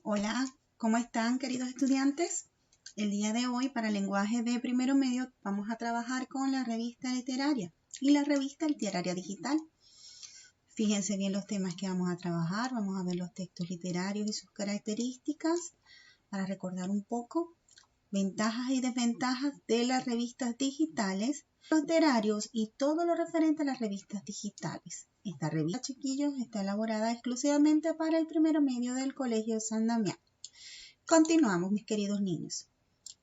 Hola, ¿cómo están, queridos estudiantes? El día de hoy, para el lenguaje de primero medio, vamos a trabajar con la revista literaria y la revista literaria digital. Fíjense bien los temas que vamos a trabajar. Vamos a ver los textos literarios y sus características para recordar un poco. Ventajas y desventajas de las revistas digitales, literarios y todo lo referente a las revistas digitales. Esta revista, chiquillos, está elaborada exclusivamente para el primero medio del Colegio San Damián. Continuamos, mis queridos niños.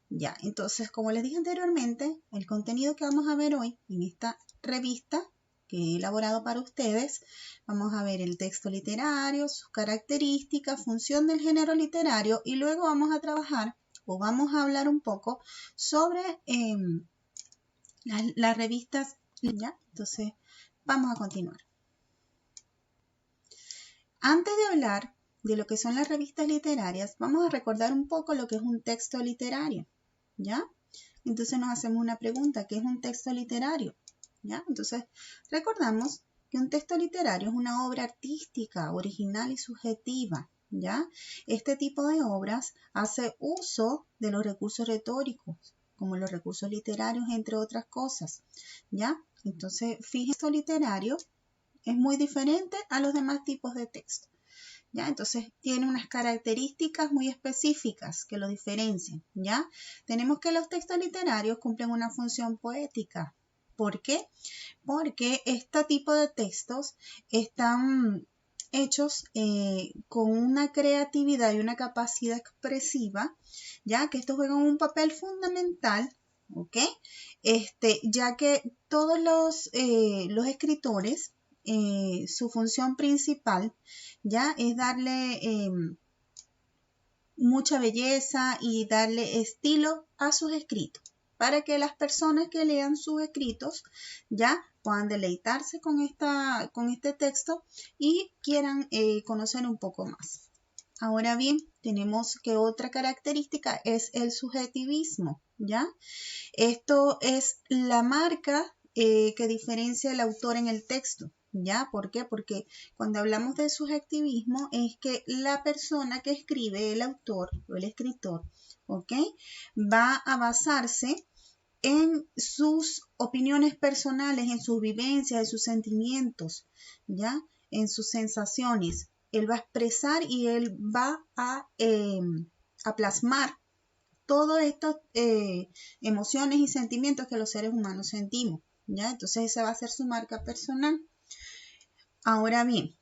Ya, entonces, como les dije anteriormente, el contenido que vamos a ver hoy en esta revista que he elaborado para ustedes, vamos a ver el texto literario, sus características, función del género literario y luego vamos a trabajar o vamos a hablar un poco sobre las revistas. ¿Ya? Entonces, vamos a continuar. Antes de hablar de lo que son las revistas literarias, vamos a recordar un poco lo que es un texto literario. ¿Ya? Entonces nos hacemos una pregunta, ¿qué es un texto literario? ¿Ya? Entonces recordamos que un texto literario es una obra artística, original y subjetiva. ¿Ya? Este tipo de obras hace uso de los recursos retóricos, como los recursos literarios, entre otras cosas. ¿Ya? Entonces, fíjense, el texto literario es muy diferente a los demás tipos de texto. ¿Ya? Entonces tiene unas características muy específicas que lo diferencian, ¿ya? Tenemos que los textos literarios cumplen una función poética. ¿Por qué? Porque este tipo de textos están hechos con una creatividad y una capacidad expresiva, ya que estos juegan un papel fundamental, ¿ok? Ya que todos los escritores, su función principal ya es darle mucha belleza y darle estilo a sus escritos para que las personas que lean sus escritos ya puedan deleitarse con este texto y quieran conocer un poco más. Ahora bien, tenemos que otra característica es el subjetivismo, ¿ya? Esto es la marca que diferencia el autor en el texto. ¿Ya? ¿Por qué? Porque cuando hablamos de subjetivismo es que la persona que escribe, el autor o el escritor, ¿ok? Va a basarse en sus opiniones personales, en sus vivencias, en sus sentimientos, ¿ya? En sus sensaciones. Él va a expresar y él va a plasmar todas estas emociones y sentimientos que los seres humanos sentimos, ¿ya? Entonces esa va a ser su marca personal. Ahora bien,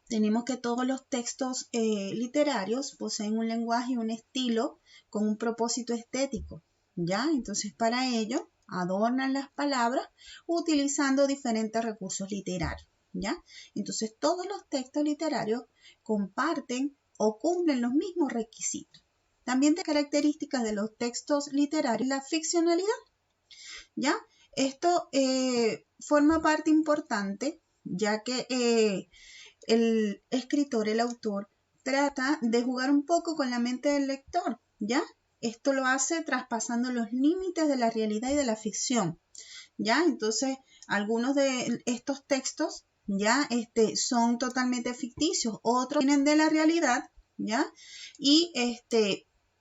tenemos que todos los textos literarios poseen un lenguaje y un estilo con un propósito estético, ¿ya? Entonces para ello adornan las palabras utilizando diferentes recursos literarios, ¿ya? Entonces todos los textos literarios comparten o cumplen los mismos requisitos. También de características de los textos literarios la ficcionalidad, ¿ya? Esto forma parte importante, ya que el escritor, el autor, trata de jugar un poco con la mente del lector, ¿ya? Esto lo hace traspasando los límites de la realidad y de la ficción, ¿ya? Entonces, algunos de estos textos, ¿ya? Son totalmente ficticios, otros vienen de la realidad, ¿ya? Y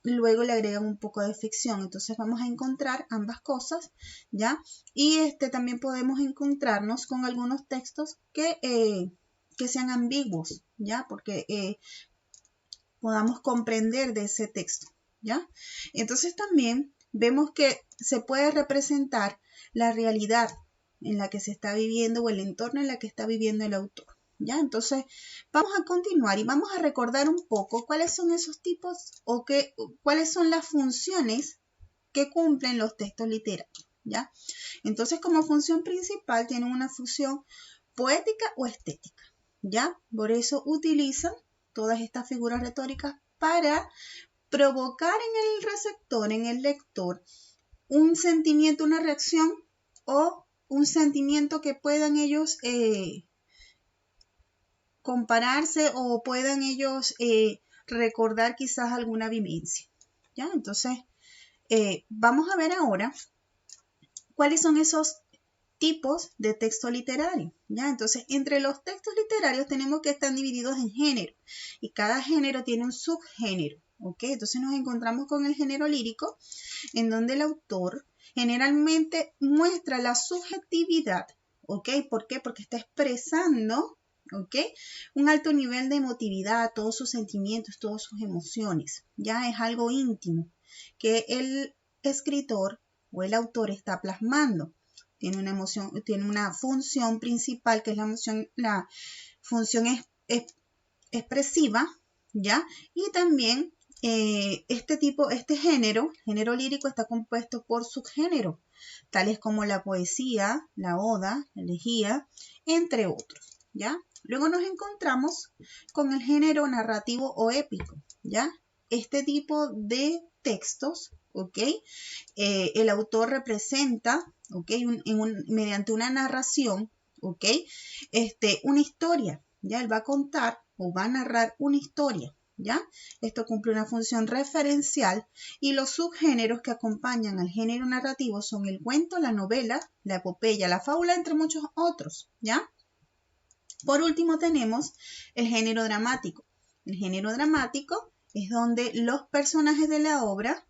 luego le agregan un poco de ficción. Entonces vamos a encontrar ambas cosas, ¿ya? Y también podemos encontrarnos con algunos textos que sean ambiguos, ¿ya? Porque podamos comprender de ese texto, ¿ya? Entonces también vemos que se puede representar la realidad en la que se está viviendo o el entorno en la que está viviendo el autor, ¿ya? Entonces vamos a continuar y vamos a recordar un poco cuáles son esos tipos o cuáles son las funciones que cumplen los textos literarios, ¿ya? Entonces como función principal tienen una función poética o estética, ¿ya? Por eso utilizan todas estas figuras retóricas para provocar en el receptor, en el lector, un sentimiento, una reacción o un sentimiento que puedan ellos compararse o puedan ellos recordar quizás alguna vivencia, ¿ya? Entonces, vamos a ver ahora cuáles son esos tipos de texto literario, ¿ya? Entonces, entre los textos literarios tenemos que estar divididos en género y cada género tiene un subgénero, ¿ok? Entonces nos encontramos con el género lírico, en donde el autor generalmente muestra la subjetividad, ¿ok? ¿Por qué? Porque está expresando, ¿ok? Un alto nivel de emotividad, todos sus sentimientos, todas sus emociones, ya es algo íntimo que el escritor o el autor está plasmando. Tiene una emoción, tiene una función principal que es la función expresiva, ¿ya? Y también este género lírico está compuesto por subgéneros, tales como la poesía, la oda, la elegía, entre otros, ¿ya? Luego nos encontramos con el género narrativo o épico, ¿ya? Este tipo de textos, ¿ok? El autor representa, ¿ok? Mediante una narración, ¿ok? Una historia, ¿ya? Él va a contar o va a narrar una historia, ¿ya? Esto cumple una función referencial y los subgéneros que acompañan al género narrativo son el cuento, la novela, la epopeya, la fábula, entre muchos otros, ¿ya? Por último tenemos el género dramático. El género dramático es donde los personajes de la obra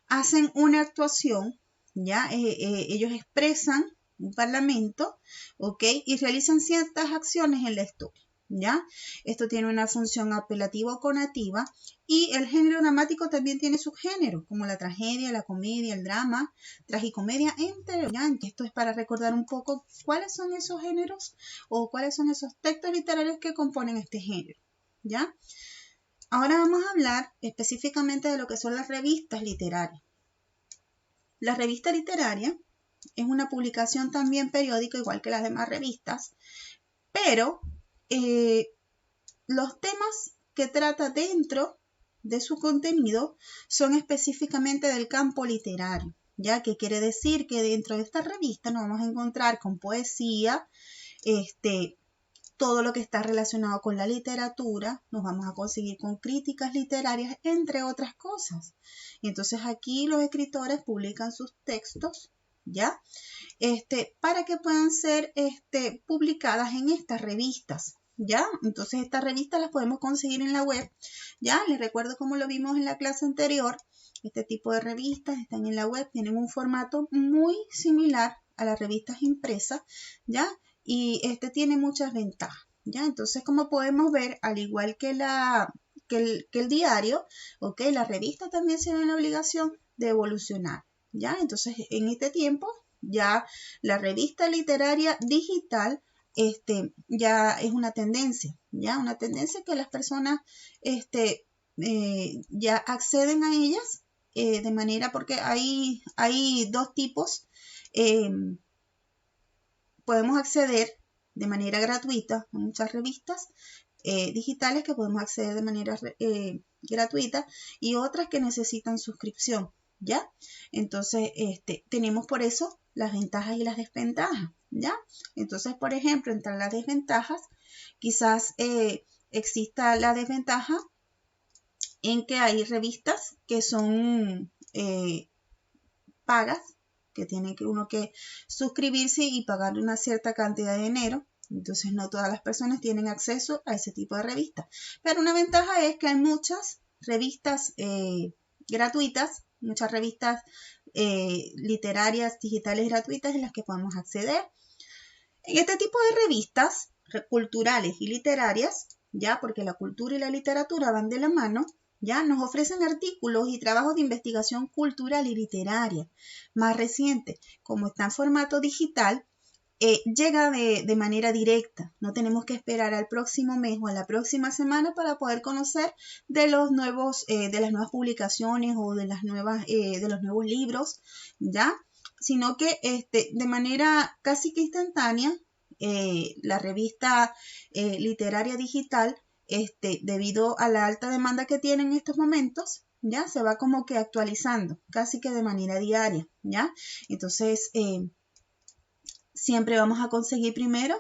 hacen una actuación, ¿ya? Ellos expresan un parlamento, ¿ok? Y realizan ciertas acciones en la historia, ¿ya? Esto tiene una función apelativa o conativa y el género dramático también tiene subgéneros, como la tragedia, la comedia, el drama, tragicomedia, entre, ¿ya? Esto es para recordar un poco cuáles son esos géneros o cuáles son esos textos literarios que componen este género, ¿ya? Ahora vamos a hablar específicamente de lo que son las revistas literarias. La revista literaria es una publicación también periódica, igual que las demás revistas, pero los temas que trata dentro de su contenido son específicamente del campo literario, ya que quiere decir que dentro de esta revista nos vamos a encontrar con poesía, todo lo que está relacionado con la literatura, nos vamos a conseguir con críticas literarias, entre otras cosas. Y entonces aquí los escritores publican sus textos, ¿ya? Para que puedan ser publicadas en estas revistas, ¿ya? Entonces estas revistas las podemos conseguir en la web, ¿ya? Les recuerdo como lo vimos en la clase anterior, este tipo de revistas están en la web, tienen un formato muy similar a las revistas impresas, ¿ya? Y tiene muchas ventajas, ¿ya? Entonces, como podemos ver, al igual que el diario, ¿ok? La revista también se ve en la obligación de evolucionar, ¿ya? Entonces, en este tiempo, ya la revista literaria digital, ya es una tendencia, ¿ya? Una tendencia que las personas, ya acceden a ellas de manera, porque hay dos tipos, podemos acceder de manera gratuita a muchas revistas digitales que podemos acceder de manera gratuita y otras que necesitan suscripción, ¿ya? Entonces, tenemos por eso las ventajas y las desventajas, ¿ya? Entonces, por ejemplo, entre las desventajas, quizás exista la desventaja en que hay revistas que son pagas, que tiene que uno que suscribirse y pagar una cierta cantidad de dinero. Entonces no todas las personas tienen acceso a ese tipo de revistas. Pero una ventaja es que hay muchas revistas gratuitas, muchas revistas literarias digitales gratuitas en las que podemos acceder. En este tipo de revistas culturales y literarias, ya porque la cultura y la literatura van de la mano, ya nos ofrecen artículos y trabajos de investigación cultural y literaria más recientes. Como está en formato digital, llega de manera directa. No tenemos que esperar al próximo mes o a la próxima semana para poder conocer de los nuevos, de las nuevas publicaciones o de los nuevos libros, ¿ya? Sino que de manera casi que instantánea, la revista literaria digital, debido a la alta demanda que tiene en estos momentos, ya se va como que actualizando, casi que de manera diaria, ¿ya? Entonces, siempre vamos a conseguir primero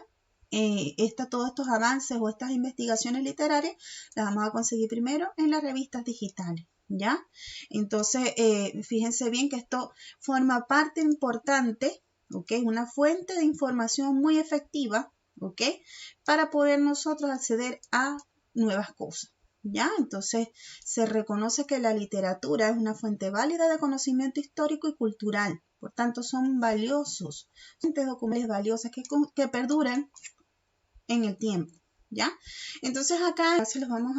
todos estos avances o estas investigaciones literarias, las vamos a conseguir primero en las revistas digitales, ¿ya? Entonces, fíjense bien que esto forma parte importante ¿ok? Una fuente de información muy efectiva, ¿ok? Para poder nosotros acceder a nuevas cosas, ¿ya? Entonces, se reconoce que la literatura es una fuente válida de conocimiento histórico y cultural. Por tanto, son valiosos, fuentes documentales valiosas que perduran en el tiempo, ¿ya? Entonces, acá se los vamos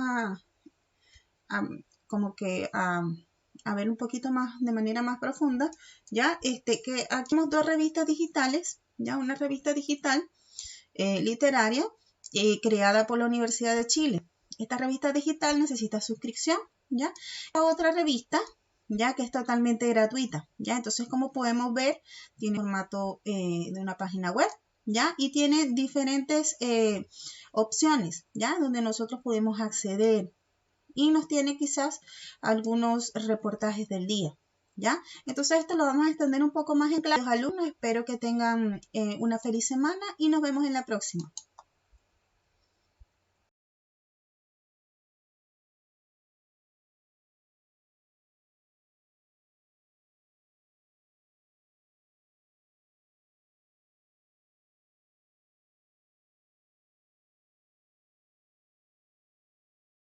como que a ver un poquito más, de manera más profunda, ¿ya? Que aquí tenemos dos revistas digitales, ¿ya? Una revista digital literaria creada por la Universidad de Chile. Esta revista digital necesita suscripción, ¿ya? La otra revista, ya que es totalmente gratuita, ¿ya? Entonces, como podemos ver, tiene formato de una página web, ¿ya? Y tiene diferentes opciones, ¿ya? Donde nosotros podemos acceder y nos tiene quizás algunos reportajes del día, ¿ya? Entonces esto lo vamos a extender un poco más en clase. Los alumnos, espero que tengan una feliz semana y nos vemos en la próxima.